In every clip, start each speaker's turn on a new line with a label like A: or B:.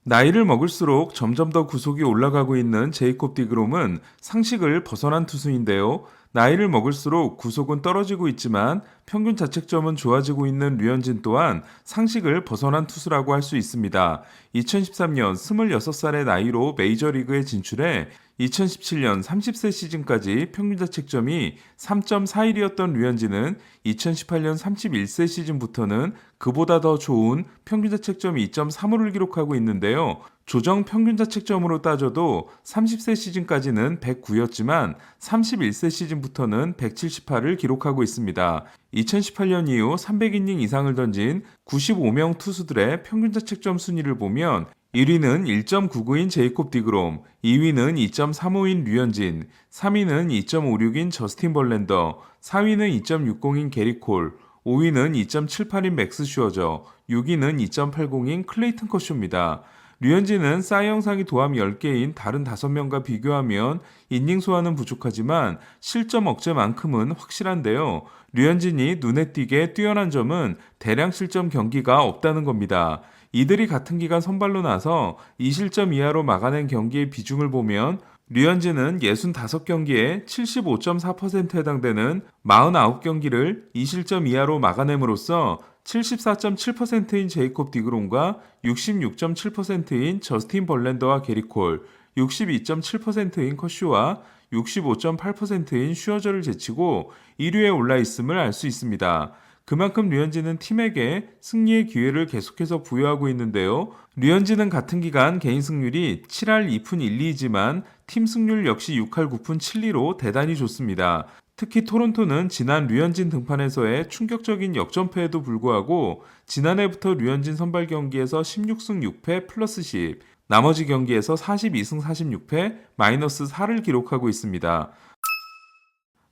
A: 나이를 먹을수록 점점 더 구속이 올라가고 있는 제이콥 디그롬은 상식을 벗어난 투수인데요. 나이를 먹을수록 구속은 떨어지고 있지만 평균 자책점은 좋아지고 있는 류현진 또한 상식을 벗어난 투수라고 할 수 있습니다. 2013년 26살의 나이로 메이저리그에 진출해 2017년 30세 시즌까지 평균 자책점이 3.41이었던 류현진은 2018년 31세 시즌부터는 그보다 더 좋은 평균 자책점 2.35를 기록하고 있는데요. 조정 평균 자책점으로 따져도 30세 시즌까지는 109였지만 31세 시즌부터는 178을 기록하고 있습니다. 2018년 이후 300이닝 이상을 던진 95명 투수들의 평균 자책점 순위를 보면 1위는 1.99인 제이콥 디그롬, 2위는 2.35인 류현진, 3위는 2.56인 저스틴 벌랜더, 4위는 2.60인 게리 콜, 5위는 2.78인 맥스 슈어저, 6위는 2.80인 클레이튼 커쇼입니다. 류현진은 사이영상이 도함 10개인 다른 5명과 비교하면 이닝 소화는 부족하지만 실점 억제만큼은 확실한데요. 류현진이 눈에 띄게 뛰어난 점은 대량 실점 경기가 없다는 겁니다. 이들이 같은 기간 선발로 나서 2실점 이하로 막아낸 경기의 비중을 보면 류현진은 65경기에 75.4%에 해당되는 49경기를 2실점 이하로 막아냄으로써 74.7%인 제이콥 디그롬과 66.7%인 저스틴 벌랜더와 게리콜, 62.7%인 커쇼와 65.8%인 슈어저를 제치고 1위에 올라 있음을 알 수 있습니다. 그만큼 류현진은 팀에게 승리의 기회를 계속해서 부여하고 있는데요. 류현진은 같은 기간 개인 승률이 7할 2푼 1리이지만 팀 승률 역시 6할 9푼 7리로 대단히 좋습니다. 특히 토론토는 지난 류현진 등판에서의 충격적인 역전패에도 불구하고 지난해부터 류현진 선발 경기에서 16승 6패 플러스 10, 나머지 경기에서 42승 46패 마이너스 4를 기록하고 있습니다.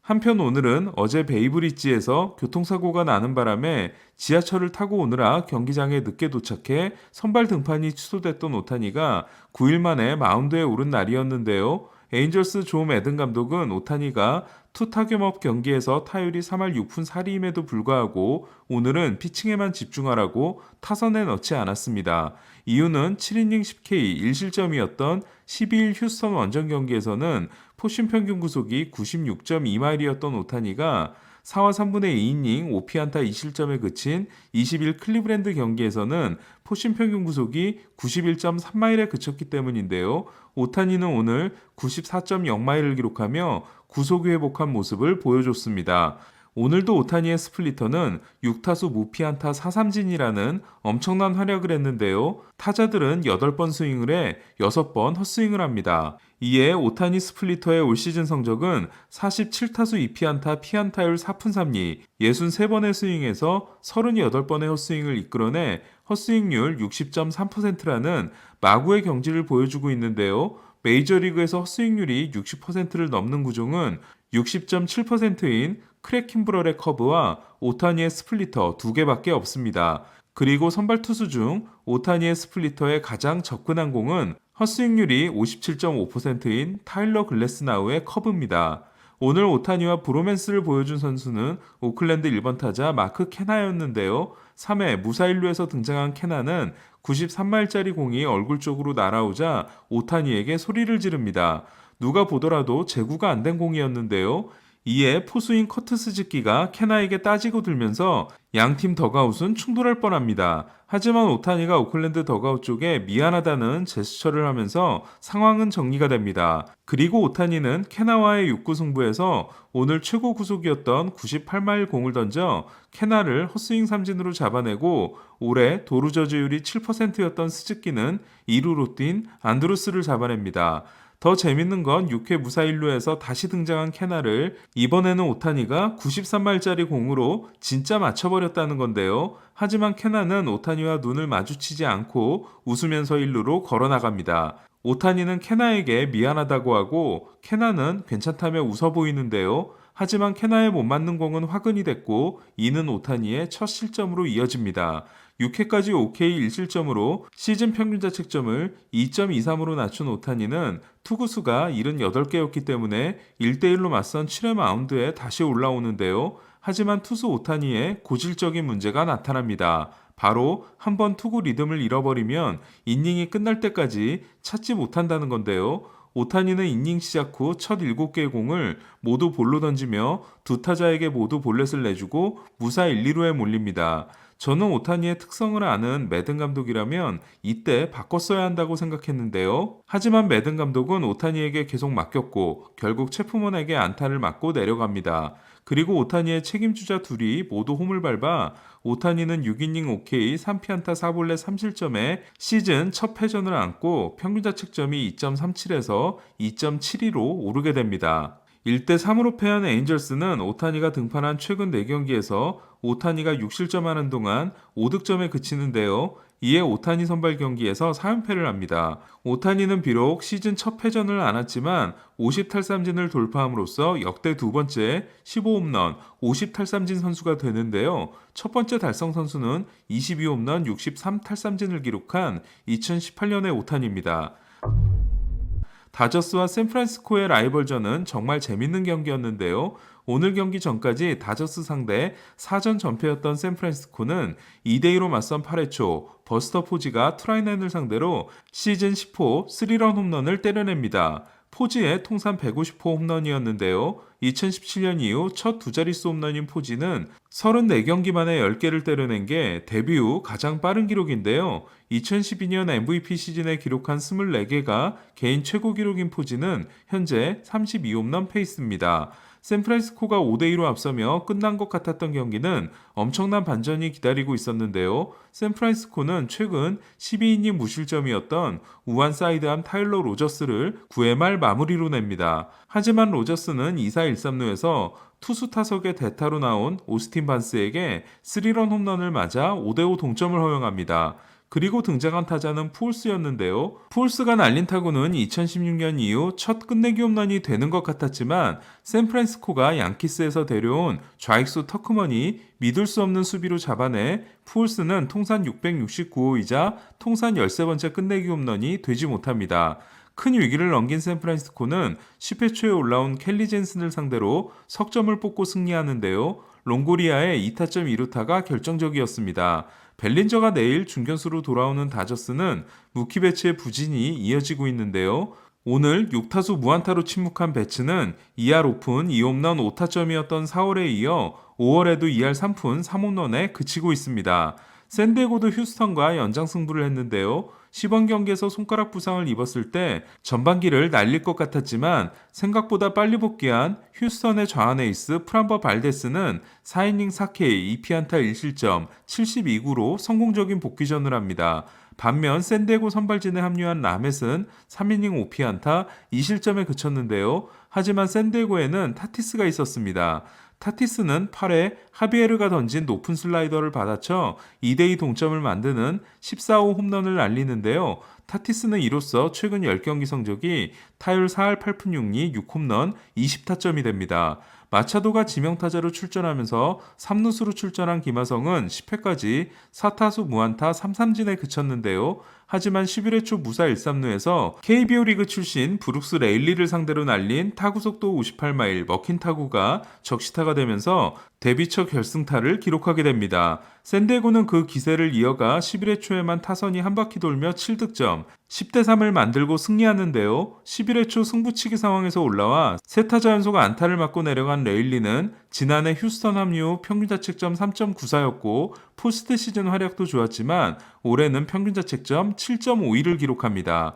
A: 한편 오늘은 어제 베이브리지에서 교통사고가 나는 바람에 지하철을 타고 오느라 경기장에 늦게 도착해 선발 등판이 취소됐던 오타니가 9일 만에 마운드에 오른 날이었는데요. 에인절스 조 매든 감독은 오타니가 투타격업 경기에서 타율이 3할 6푼 4리임에도 불구하고 오늘은 피칭에만 집중하라고 타선에 넣지 않았습니다. 이유는 7이닝 10K 1실점이었던 12일 휴스턴 원정 경기에서는 포심 평균 구속이 96.2마일이었던 오타니가 4와 3분의 2이닝 5피안타 2실점에 그친 20일 클리브랜드 경기에서는 포심 평균 구속이 91.3마일에 그쳤기 때문인데요. 오타니는 오늘 94.0마일을 기록하며 구속 회복한 모습을 보여줬습니다. 오늘도 오타니의 스플리터는 6타수 무피안타 4삼진이라는 엄청난 활약을 했는데요. 타자들은 8번 스윙을 해 6번 헛스윙을 합니다. 이에 오타니 스플리터의 올 시즌 성적은 47타수 2피안타 피안타율 4푼 3리, 63번의 스윙에서 38번의 헛스윙을 이끌어내 헛스윙률 60.3%라는 마구의 경지를 보여주고 있는데요. 메이저리그에서 헛스윙률이 60%를 넘는 구종은 60.7%인 크랙 킴브럴의 커브와 오타니의 스플리터 2개밖에 없습니다. 그리고 선발 투수 중 오타니의 스플리터에 가장 접근한 공은 헛스윙률이 57.5%인 타일러 글래스나우의 커브입니다. 오늘 오타니와 브로맨스를 보여준 선수는 오클랜드 1번 타자 마크 케나였는데요. 3회 무사일루에서 등장한 케나는 93마일짜리 공이 얼굴 쪽으로 날아오자 오타니에게 소리를 지릅니다. 누가 보더라도 제구가 안 된 공이었는데요. 이에 포수인 커트스 즈키가 케나에게 따지고 들면서 양팀 더가웃은 충돌할 뻔합니다. 하지만 오타니가 오클랜드 더가웃 쪽에 미안하다는 제스처를 하면서 상황은 정리가 됩니다. 그리고 오타니는 케나와의 6구 승부에서 오늘 최고 구속이었던 98마일 공을 던져 케나를 헛스윙 삼진으로 잡아내고 올해 도루 저지율이 7%였던 스즈키는 2루로 뛴 안드루스를 잡아냅니다. 더 재밌는 건 6회 무사일루에서 다시 등장한 케나를 이번에는 오타니가 93마일짜리 공으로 진짜 맞춰버렸다는 건데요. 하지만 케나는 오타니와 눈을 마주치지 않고 웃으면서 1루로 걸어나갑니다. 오타니는 케나에게 미안하다고 하고 케나는 괜찮다며 웃어 보이는데요. 하지만 케나에 못 맞는 공은 화근이 됐고 이는 오타니의 첫 실점으로 이어집니다. 6회까지 OK 1실점으로 시즌 평균 자책점을 2.23으로 낮춘 오타니는 투구수가 78개였기 때문에 1대1로 맞선 7회 마운드에 다시 올라오는데요. 하지만 투수 오타니에 고질적인 문제가 나타납니다. 바로 한 번 투구 리듬을 잃어버리면 이닝이 끝날 때까지 찾지 못한다는 건데요. 오타니는 이닝 시작 후 첫 7개의 공을 모두 볼로 던지며 두 타자에게 모두 볼넷을 내주고 무사 1, 2루에 몰립니다. 저는 오타니의 특성을 아는 매든 감독이라면 이때 바꿨어야 한다고 생각했는데요. 하지만 매든 감독은 오타니에게 계속 맡겼고 결국 체프먼에게 안타를 맞고 내려갑니다. 그리고 오타니의 책임주자 둘이 모두 홈을 밟아 오타니는 6이닝 OK 3피안타 4볼넷 3실점에 시즌 첫 패전을 안고 평균 자책점이 2.37에서 2.72로 오르게 됩니다. 1대 3으로 패한 에인절스는 오타니가 등판한 최근 4경기에서 오타니가 6실점하는 동안 5득점에 그치는데요. 이에 오타니 선발 경기에서 4연패를 합니다. 오타니는 비록 시즌 첫 패전을 안았지만 50탈삼진을 돌파함으로써 역대 두 번째 15홈런, 50탈삼진 선수가 되는데요. 첫 번째 달성 선수는 22홈런, 63탈삼진을 기록한 2018년의 오타니입니다. 다저스와 샌프란시스코의 라이벌전은 정말 재밌는 경기였는데요. 오늘 경기 전까지 다저스 상대 4전 전패였던 샌프란시스코는 2대2로 맞선 8회 초 버스터 포지가 트라이넨을 상대로 시즌 10호 3런 홈런을 때려냅니다. 포지의 통산 150호 홈런이었는데요. 2017년 이후 첫 두 자릿수 홈런인 포지는 34경기 만에 10개를 때려낸 게 데뷔 후 가장 빠른 기록인데요. 2012년 MVP 시즌에 기록한 24개가 개인 최고 기록인 포지는 현재 32홈런 페이스입니다. 샌프란시스코가 5대2로 앞서며 끝난 것 같았던 경기는 엄청난 반전이 기다리고 있었는데요. 샌프란시스코는 최근 12이닝 무실점이었던 우한 사이드암 타일러 로저스를 9회 말 마무리로 냅니다. 하지만 로저스는 2사 1삼루에서 투수 타석의 대타로 나온 오스틴 반스에게 3런 홈런을 맞아 5대5 동점을 허용합니다. 그리고 등장한 타자는 푸올스였는데요. 푸올스가 날린 타구는 2016년 이후 첫 끝내기 홈런이 되는 것 같았지만 샌프란시스코가 양키스에서 데려온 좌익수 터크먼이 믿을 수 없는 수비로 잡아내 푸올스는 통산 669호이자 통산 13번째 끝내기 홈런이 되지 못합니다. 큰 위기를 넘긴 샌프란시스코는 10회 초에 올라온 켈리 젠슨을 상대로 석점을 뽑고 승리하는데요. 롱고리아의 2타점 2루타가 결정적이었습니다. 벨린저가 내일 중견수로 돌아오는 다저스는 무키 배츠의 부진이 이어지고 있는데요. 오늘 6타수 무안타로 침묵한 배츠는 2할 오픈 2홈런 5타점이었던 4월에 이어 5월에도 2할 3푼 3홈런에 그치고 있습니다. 샌디에고도 휴스턴과 연장 승부를 했는데요. 시범 경기에서 손가락 부상을 입었을 때 전반기를 날릴 것 같았지만 생각보다 빨리 복귀한 휴스턴의 좌완 에이스 프람버 발데스는 4이닝 4K 2피안타 1실점 72구로 성공적인 복귀전을 합니다. 반면 샌디에고 선발진에 합류한 라멧은 3이닝 5피안타 2실점에 그쳤는데요. 하지만 샌디에고에는 타티스가 있었습니다. 타티스는 8회 하비에르가 던진 높은 슬라이더를 받아쳐 2대2 동점을 만드는 14호 홈런을 날리는데요. 타티스는 이로써 최근 10경기 성적이 타율 4할 8푼 6리 6홈런 20타점이 됩니다. 마차도가 지명타자로 출전하면서 3루수로 출전한 김하성은 10회까지 4타수 무안타 3삼진에 그쳤는데요. 하지만 11회 초 무사 1삼루에서 KBO 리그 출신 브룩스 레일리를 상대로 날린 타구속도 58마일 먹힌 타구가 적시타가 되면서 데뷔 첫 결승타를 기록하게 됩니다. 샌디에고는 그 기세를 이어가 11회 초에만 타선이 한 바퀴 돌며 7득점, 10대3을 만들고 승리하는데요. 11회 초 승부치기 상황에서 올라와 세 타자 연속 안타를 맞고 내려간 레일리는 지난해 휴스턴 합류 후 평균 자책점 3.94였고 포스트 시즌 활약도 좋았지만 올해는 평균 자책점 7.52를 기록합니다.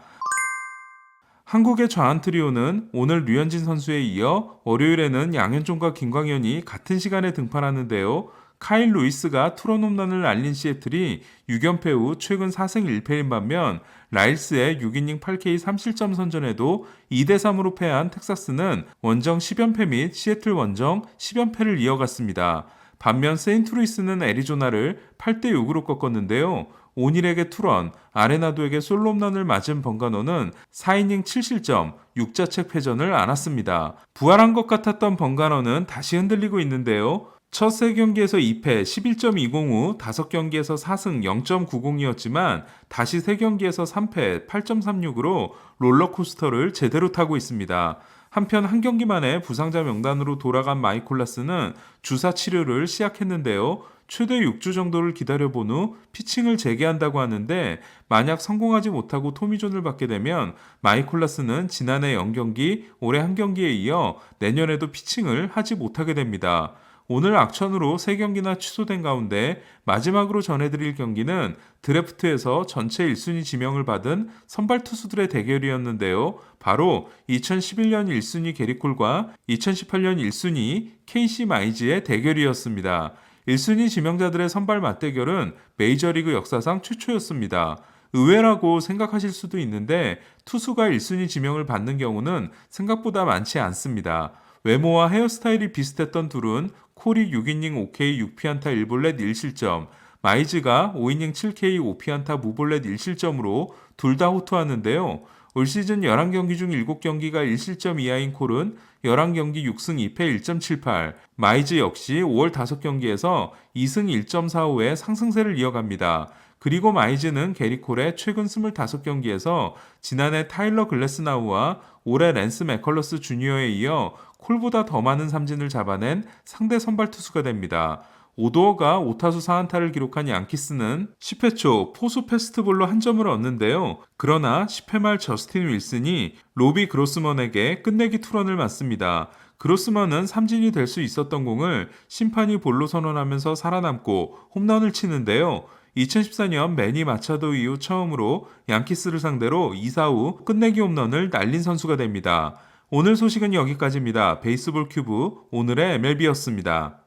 A: 한국의 좌완 트리오는 오늘 류현진 선수에 이어 월요일에는 양현종과 김광현이 같은 시간에 등판하는데요. 카일 루이스가 투런 홈런을 날린 시애틀이 6연패 후 최근 4승 1패인 반면 라일스의 6이닝 8K 3실점 선전에도 2대3으로 패한 텍사스는 원정 10연패 및 시애틀 원정 10연패를 이어갔습니다. 반면 세인트루이스는 애리조나를 8대6으로 꺾었는데요. 오닐에게 투런, 아레나도에게 솔로 홈런을 맞은 번가노는 4이닝 7실점, 6자책 패전을 안았습니다. 부활한 것 같았던 번가노는 다시 흔들리고 있는데요. 첫 3경기에서 2패 11.20 후 5경기에서 4승 0.90이었지만 다시 3경기에서 3패 8.36으로 롤러코스터를 제대로 타고 있습니다. 한편 한 경기 만에 부상자 명단으로 돌아간 마이콜라스는 주사 치료를 시작했는데요. 최대 6주 정도를 기다려본 후 피칭을 재개한다고 하는데 만약 성공하지 못하고 토미존을 받게 되면 마이콜라스는 지난해 0경기, 올해 1경기에 이어 내년에도 피칭을 하지 못하게 됩니다. 오늘 악천후로 3경기나 취소된 가운데 마지막으로 전해드릴 경기는 드래프트에서 전체 1순위 지명을 받은 선발 투수들의 대결이었는데요. 바로 2011년 1순위 게리콜과 2018년 1순위 케이시 마이즈의 대결이었습니다. 1순위 지명자들의 선발 맞대결은 메이저리그 역사상 최초였습니다. 의외라고 생각하실 수도 있는데 투수가 1순위 지명을 받는 경우는 생각보다 많지 않습니다. 외모와 헤어스타일이 비슷했던 둘은 콜이 6이닝 5K 6피안타 1볼넷 1실점, 마이즈가 5이닝 7K 5피안타 무볼넷 1실점으로 둘 다 호투하는데요. 올 시즌 11경기 중 7경기가 1실점 이하인 콜은 11경기 6승 2패 1.78, 마이즈 역시 5월 5경기에서 2승 1.45의 상승세를 이어갑니다. 그리고 마이즈는 게리 콜의 최근 25경기에서 지난해 타일러 글래스나우와 올해 랜스 맥컬러스 주니어에 이어 콜보다 더 많은 삼진을 잡아낸 상대 선발 투수가 됩니다. 오도어가 5타수 4안타를 기록한 양키스는 10회 초 포수 패스트볼로 한 점을 얻는데요. 그러나 10회 말 저스틴 윌슨이 로비 그로스먼에게 끝내기 투런을 맞습니다. 그로스먼은 삼진이 될 수 있었던 공을 심판이 볼로 선언하면서 살아남고 홈런을 치는데요. 2014년 매니 마차도 이후 처음으로 양키스를 상대로 2사 후 끝내기 홈런을 날린 선수가 됩니다. 오늘 소식은 여기까지입니다. 베이스볼 큐브 오늘의 MLB였습니다.